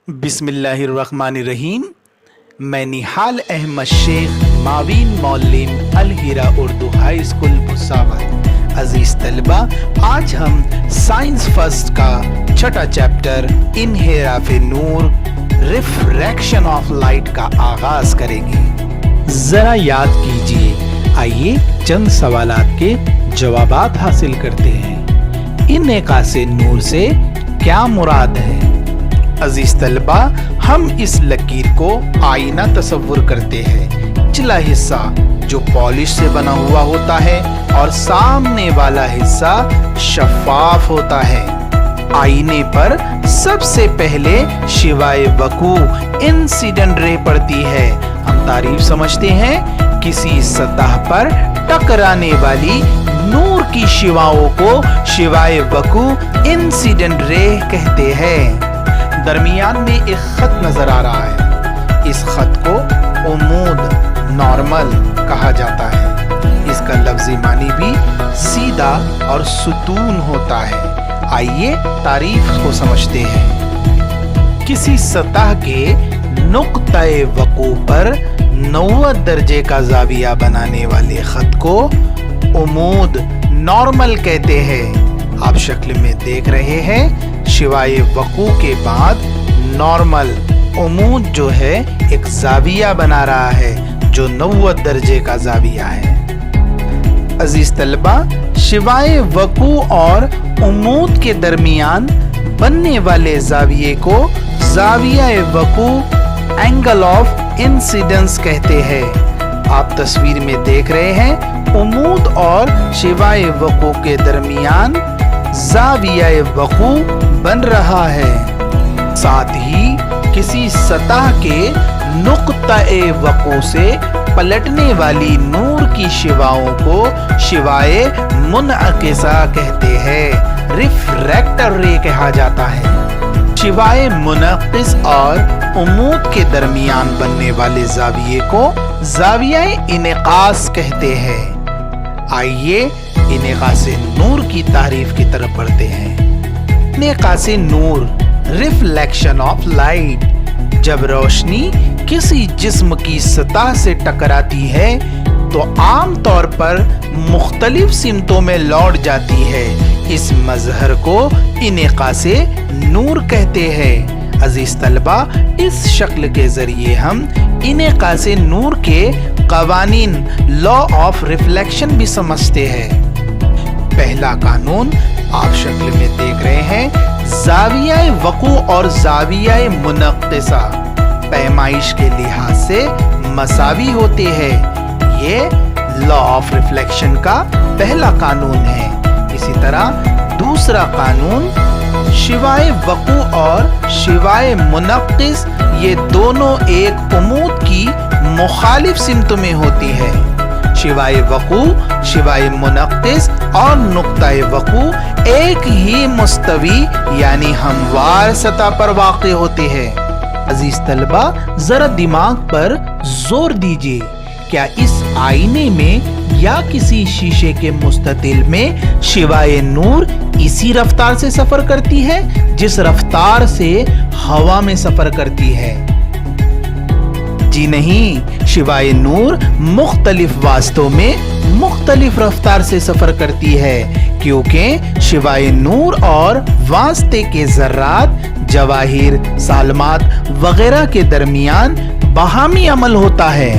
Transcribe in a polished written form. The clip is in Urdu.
بسم اللہ الرحمن الرحیم. میں نہال احمد شیخ معاون معلم الہیرا اردو ہائی اسکول بھساور. عزیز طلبہ، آج ہم سائنس فرسٹ کا چھٹا چیپٹر انحراف نور ریفریکشن آف لائٹ کا آغاز کریں گے. ذرا یاد کیجیے. آئیے چند سوالات کے جوابات حاصل کرتے ہیں. انعکاس نور سے کیا مراد ہے؟ عزیز طلبہ، ہم اس لکیر کو آئینہ تصور کرتے ہیں. نچلا حصہ جو پالش سے بنا ہوا ہوتا ہے اور سامنے والا حصہ شفاف ہوتا ہے. آئینے پر سب سے پہلے شعاع وقوع انسیڈنٹ رے پڑتی ہے. ہم تعریف سمجھتے ہیں کسی سطح پر ٹکرانے والی نور کی شعاعوں کو شعاع وقوع انسیڈنٹ رے کہتے ہیں. درمیان میں ایک خط نظر آ رہا ہے. اس خط کو عمود نارمل کہا جاتا ہے. اس کا لفظی معنی بھی سیدھا اور ستون ہوتا ہے. آئیے تعریف کو سمجھتے ہیں. کسی سطح کے نقطۂ وقوع پر 90 درجے کا زاویہ بنانے والے خط کو عمود نارمل کہتے ہیں. آپ شکل میں دیکھ رہے ہیں شعاع وقوع کے بعد نارمل عمود جو ہے ایک زاویہ بنا رہا ہے جو 90 درجے کا زاویہ ہے. عزیز طلبہ، شعاع وقوع اور عمود کے درمیان بننے والے زاویے کو زاویہ وقوع اینگل آف انسیڈنس کہتے ہیں. آپ تصویر میں دیکھ رہے ہیں عمود اور شعاع وقوع کے درمیان زاویہ وقوع بن رہا ہے. ساتھ ہی کسی سطح کے نقطۂ وقوع سے پلٹنے والی نور کی شعاعوں کو شعاع منعکسہ کہتے ہیں. ریفریکٹر رے کہا جاتا ہے. شعاع منعکس اور عمود کے درمیان بننے والے زاویے کو زاویہ انعکاس کہتے ہیں. آئیے انعکاس نور کی تعریف کی طرف بڑھتے ہیں. انعکاس نور ریفلیکشن آف لائٹ. جب روشنی کسی جسم کی سطح سے ٹکراتی ہے تو عام طور پر مختلف سمتوں میں لوٹ جاتی ہے. اس مظہر کو انعکاس نور کہتے ہیں. عزیز طلبہ، اس شکل کے ذریعے ہم انعکاس نور کے قوانین لا آف ریفلیکشن بھی سمجھتے ہیں. پہلا قانون آپ شکل میں دیکھ رہے ہیں. زاویہ وقوع اور زاویہ منعکسہ پیمائش کے لحاظ سے مساوی ہوتے ہیں. یہ لا آف ریفلیکشن کا پہلا قانون ہے. اسی طرح دوسرا قانون، شعاع وقوع اور شعاع منعکس یہ دونوں ایک عمود کی مخالف سمت میں ہوتی ہے. شعاع وقوع، شعاع منعکس اور نقطۂ وقوع ایک ہی مستوی یعنی ہموار سطح پر واقع ہوتے ہیں. عزیز طلبہ، ذرا دماغ پر زور دیجیے. کیا اس آئینے میں یا کسی شیشے کے مستطیل میں شعاع نور اسی رفتار سے سفر کرتی ہے جس رفتار سے ہوا میں سفر کرتی ہے؟ جی نہیں، شعاع نور مختلف واسطوں میں مختلف رفتار سے سفر کرتی ہے کیونکہ شعاع نور اور واسطے کے ذرات، جواہر، سالمات وغیرہ کے درمیان باہمی عمل ہوتا ہے.